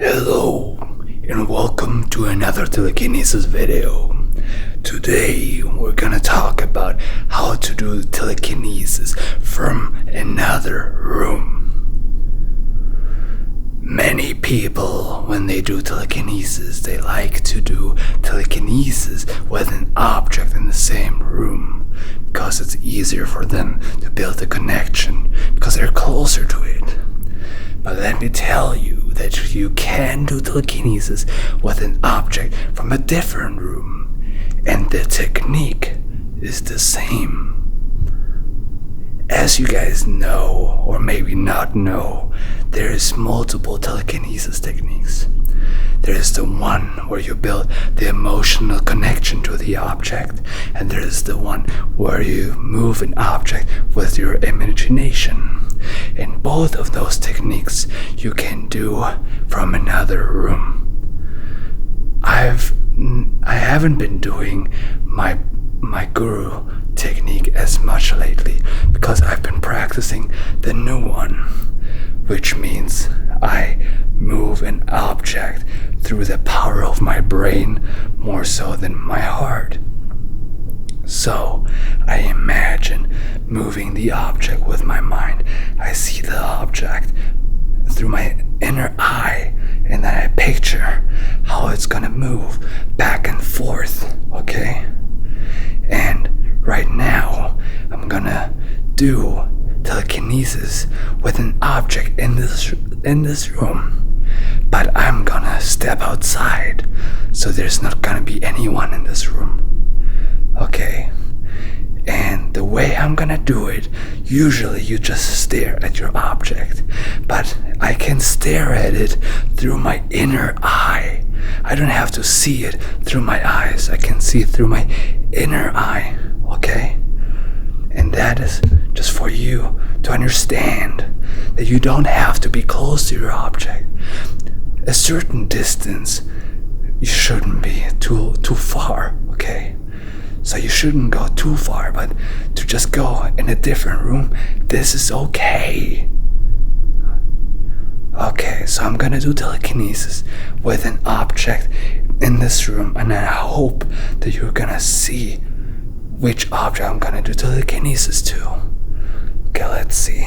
Hello, and welcome to another Telekinesis video. Today, we're gonna talk about how to do telekinesis from another room. Many people, when they do telekinesis, they like to do telekinesis with an object in the same room because it's easier for them to build a connection because they're closer to it. But let me tell you that you can do telekinesis with an object from a different room, and the technique is the same. As you guys know, or maybe not know, there is multiple telekinesis techniques. There is the one where you build the emotional connection to the object, and there is the one where you move an object with your imagination. And both of those techniques you can do from another room. I haven't been doing my guru technique as much lately because I've been practicing the new one, which means I move an object through the power of my brain more so than my heart. So I imagine moving the object with my mind. I see the object through my inner eye, and then I picture how it's gonna move back and forth, okay? And right now, I'm gonna do telekinesis with an object in this room, but I'm gonna step outside, so there's not gonna be anyone in this room. Okay, and the way I'm gonna do it, usually you just stare at your object, but I can stare at it through my inner eye. I don't have to see it through my eyes, I can see it through my inner eye, okay? And that is just for you to understand that you don't have to be close to your object. A certain distance, you shouldn't be too far, okay? So you shouldn't go too far, but to just go in a different room, this is okay. Okay, so I'm gonna do telekinesis with an object in this room, and I hope that you're gonna see which object I'm gonna do telekinesis to. Okay, let's see.